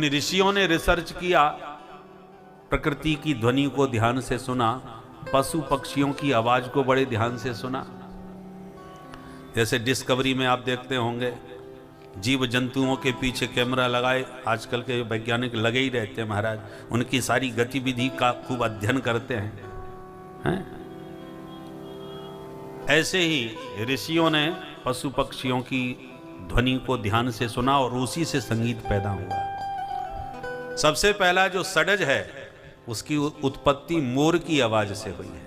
इन ऋषियों ने रिसर्च किया, प्रकृति की ध्वनि को ध्यान से सुना, पशु पक्षियों की आवाज को बड़े ध्यान से सुना। जैसे डिस्कवरी में आप देखते होंगे, जीव जंतुओं के पीछे कैमरा लगाए, आजकल के वैज्ञानिक लगे ही रहते हैं महाराज, उनकी सारी गतिविधि का खूब अध्ययन करते हैं। ऐसे ही ऋषियों ने पशु पक्षियों की ध्वनि को ध्यान से सुना और उसी से संगीत पैदा हुआ। सबसे पहला जो षडज है उसकी उत्पत्ति मोर की आवाज से हुई है।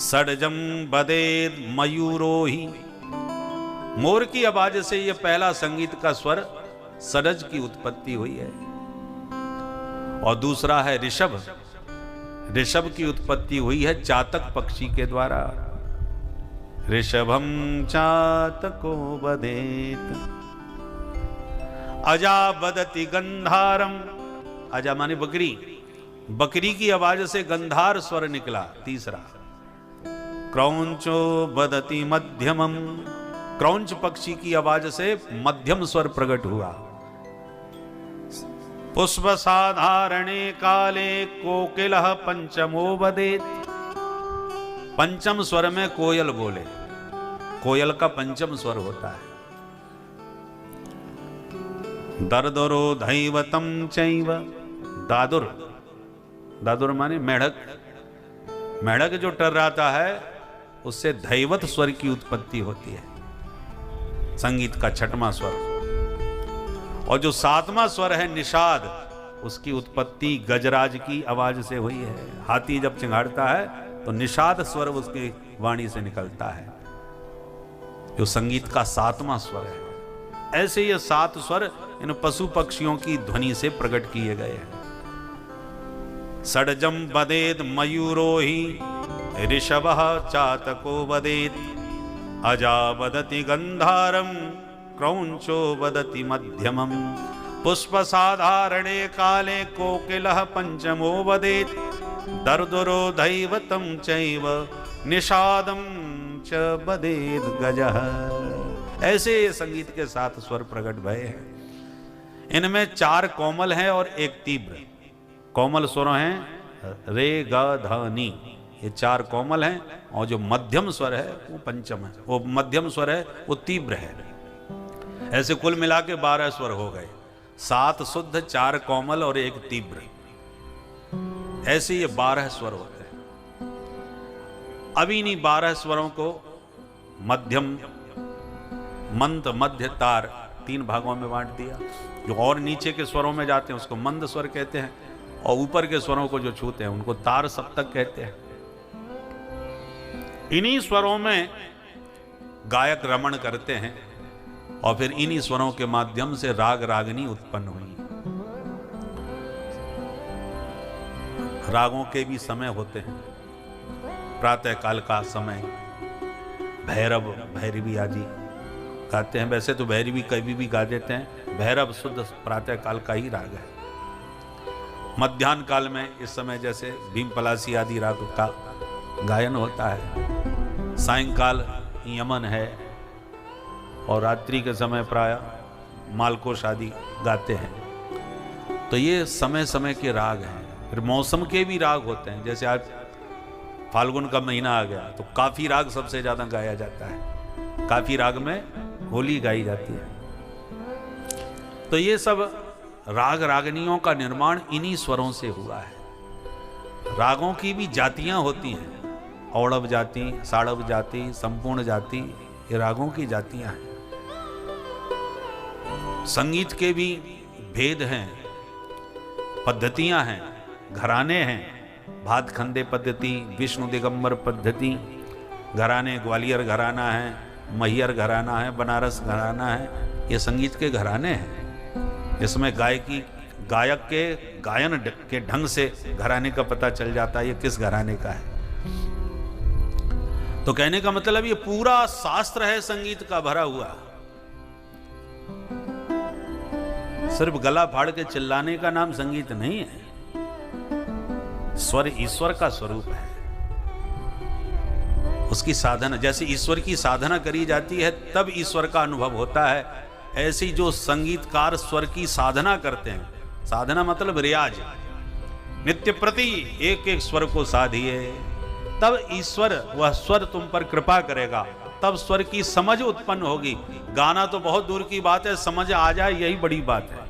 षडजम बदेद मयूरोही, मोर की आवाज से यह पहला संगीत का स्वर षडज की उत्पत्ति हुई है। और दूसरा है ऋषभ, ऋषभ की उत्पत्ति हुई है चातक पक्षी के द्वारा। ऋषभम चातको बदेत, अजा बदति गंधारम, अजा माने बकरी, बकरी की आवाज से गंधार स्वर निकला। तीसरा क्रौंचो बदति मध्यमम, क्रौंच पक्षी की आवाज से मध्यम स्वर प्रकट हुआ। पुष्प साधारणे काले कोकिलः पंचमो बदेत, पंचम स्वर में कोयल बोले, कोयल का पंचम स्वर होता है। दर्दरो धैवतम चैव, दादुर, दादुर माने मेढक, मेढक जो टर्राता है उससे धैवत स्वर की उत्पत्ति होती है, संगीत का छठवां स्वर। और जो सातवां स्वर है निषाद, उसकी उत्पत्ति गजराज की आवाज से हुई है। हाथी जब चिंघाड़ता है तो निषाद स्वर उसकी वाणी से निकलता है, जो संगीत का सातवां स्वर है। ऐसे ये सात स्वर इन पशु पक्षियों की ध्वनि से प्रकट किए गए हैं। षडजम बदेत मयूरोही, ऋषभः चातको बदेत, अजा बदति गंधारम, क्रौंचो बदति मध्यमम, पुष्प साधारणे काले कोकिलः पंचमो बदेत, दर्दुरो दैवतम चैव निषादम च बदेत गजः। ऐसे संगीत के साथ स्वर प्रकट भये हैं। इनमें 4 कोमल हैं और 1 तीव्र। कोमल स्वर हैं रे ग ध नी, ये 4 कोमल हैं, और जो मध्यम स्वर है वो पंचम है, वो मध्यम स्वर है वो तीव्र है। ऐसे कुल मिला के 12 स्वर हो गए, 7 शुद्ध, 4 कोमल और 1 तीव्र। ऐसे ये 12 स्वर होते हैं। अब इन्हीं 12 स्वरों को मध्यम, मंद, मध्य, तार 3 भागों में बांट दिया। जो और नीचे के स्वरों में जाते हैं उसको मंद स्वर कहते हैं, और ऊपर के स्वरों को जो छूते हैं उनको तार सप्तक कहते हैं। इन्हीं स्वरों में गायक रमण करते हैं और फिर इन्हीं स्वरों के माध्यम से राग रागनी उत्पन्न हुई। रागों के भी समय होते हैं, प्रातः काल का समय भैरव, भैरवी आदि गाते हैं। वैसे तो भैरवी कभी भी गा देते हैं, भैरव शुद्ध प्रातः काल का ही राग है। मध्याह्न काल में इस समय जैसे भीम पलासी आदि राग का गायन होता है। सायंकाल यमन है, और रात्रि के समय प्राय मालकोश आदि गाते हैं। तो ये समय समय के राग हैं। फिर मौसम के भी राग होते हैं। जैसे आज फाल्गुन का महीना आ गया तो काफी राग सबसे ज्यादा गाया जाता है। काफी राग में होली गाई जाती है। तो ये सब राग रागनियों का निर्माण इन्हीं स्वरों से हुआ है। रागों की भी जातियां होती हैं, औड़व जाति, साड़व जाति, संपूर्ण जाति, ये रागों की जातियां हैं। संगीत के भी भेद हैं, पद्धतियां हैं, घराने हैं। भातखंडे पद्धति, विष्णु दिगंबर पद्धति, घराने ग्वालियर घराना है, मैहर घराना है, बनारस घराना है। ये संगीत के घराने हैं, इसमें गायक के गायन के ढंग से घराने का पता चल जाता है ये किस घराने का है। तो कहने का मतलब ये पूरा शास्त्र है संगीत का भरा हुआ। सिर्फ गला फाड़ के चिल्लाने का नाम संगीत नहीं है। स्वर ईश्वर का स्वरूप है, उसकी साधना। जैसे ईश्वर की साधना करी जाती है तब ईश्वर का अनुभव होता है, ऐसी जो संगीतकार स्वर की साधना करते हैं, साधना मतलब रियाज, नित्य प्रति एक एक स्वर को साधिए, तब ईश्वर वह स्वर तुम पर कृपा करेगा, तब स्वर की समझ उत्पन्न होगी। गाना तो बहुत दूर की बात है, समझ आ जाए यही बड़ी बात है।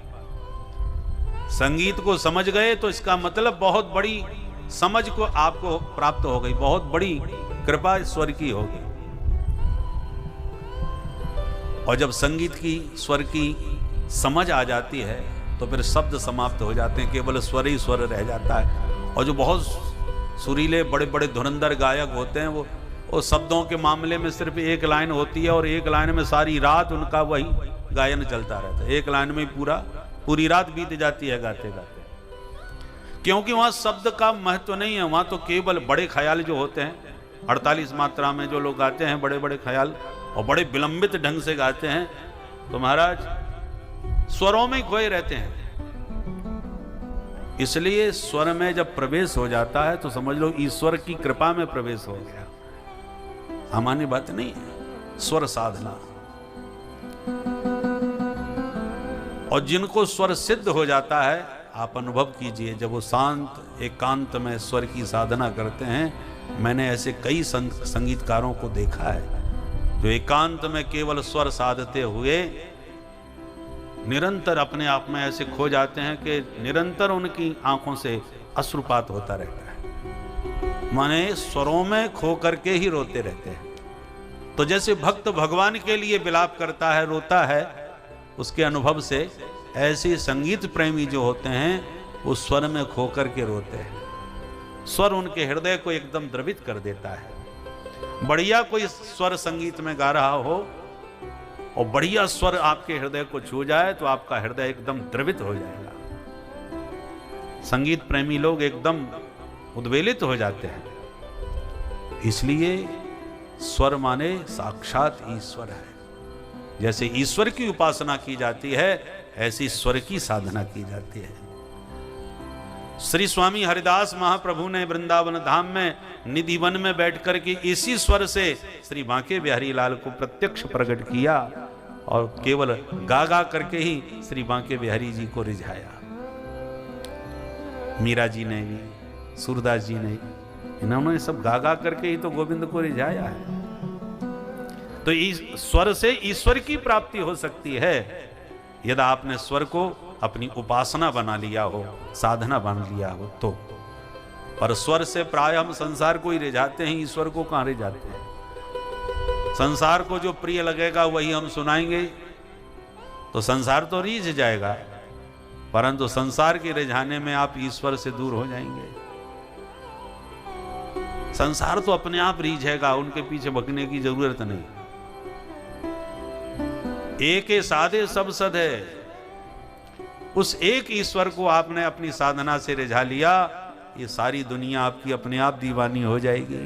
संगीत को समझ गए तो इसका मतलब बहुत बड़ी समझ को आपको प्राप्त हो गई, बहुत बड़ी कृपा स्वर की होगी। और जब संगीत की स्वर की समझ आ जाती है तो फिर शब्द समाप्त हो जाते हैं, केवल स्वर ही स्वर रह जाता है। और जो बहुत सुरीले बड़े बड़े धुरंधर गायक होते हैं, वो शब्दों के मामले में सिर्फ एक लाइन होती है और एक लाइन में सारी रात उनका वही गायन चलता रहता है, एक लाइन में पूरी रात बीत जाती है गाते गाते, क्योंकि वहां शब्द का महत्व नहीं है। वहां तो केवल बड़े ख्याल जो होते हैं, 48 मात्रा में जो लोग गाते हैं बड़े बड़े ख्याल और बड़े विलंबित ढंग से गाते हैं, तो महाराज स्वरों में खोए रहते हैं। इसलिए स्वर में जब प्रवेश हो जाता है तो समझ लो ईश्वर की कृपा में प्रवेश हो गया, सामान्य बात नहीं है। स्वर साधना, और जिनको स्वर सिद्ध हो जाता है, आप अनुभव कीजिए, जब वो शांत एकांत में स्वर की साधना करते हैं। मैंने ऐसे कई संगीतकारों को देखा है जो एकांत में केवल स्वर साधते हुए निरंतर अपने आप में ऐसे खो जाते हैं कि निरंतर उनकी आंखों से अश्रुपात होता रहता है, माने स्वरों में खो करके ही रोते रहते हैं। तो जैसे भक्त भगवान के लिए विलाप करता है, रोता है, उसके अनुभव से ऐसे संगीत प्रेमी जो होते हैं वो स्वर में खो करके रोते हैं। स्वर उनके हृदय को एकदम द्रवित कर देता है। बढ़िया कोई स्वर संगीत में गा रहा हो और बढ़िया स्वर आपके हृदय को छू जाए तो आपका हृदय एकदम द्रवित हो जाएगा। संगीत प्रेमी लोग एकदम उद्वेलित हो जाते हैं। इसलिए स्वर माने साक्षात ईश्वर है। जैसे ईश्वर की उपासना की जाती है, ऐसी स्वर की साधना की जाती है। श्री स्वामी हरिदास महाप्रभु ने वृंदावन धाम में निधिवन में बैठकर के इसी स्वर से श्री बांके बिहारी लाल को प्रत्यक्ष प्रकट किया और केवल गा गा करके ही श्री बांके बिहारी जी को रिझाया। मीरा जी ने भी, सूरदास जी ने, इन्होंने सब गा गा करके ही तो गोविंद को रिझाया है। तो इस स्वर से ईश्वर की प्राप्ति हो सकती है यदि आपने स्वर को अपनी उपासना बना लिया हो, साधना बना लिया हो तो। पर स्वर से प्राय हम संसार को ही रिझाते हैं, ईश्वर को कहां रिझाते हैं। संसार को जो प्रिय लगेगा वही हम सुनाएंगे तो संसार तो रीझ जाएगा, परंतु संसार के रिझाने में आप ईश्वर से दूर हो जाएंगे। संसार तो अपने आप रीझेगा, उनके पीछे भगने की जरूरत नहीं। एक साधे सब सद है, उस एक ईश्वर को आपने अपनी साधना से रिझा लिया, ये सारी दुनिया आपकी अपने आप दीवानी हो जाएगी।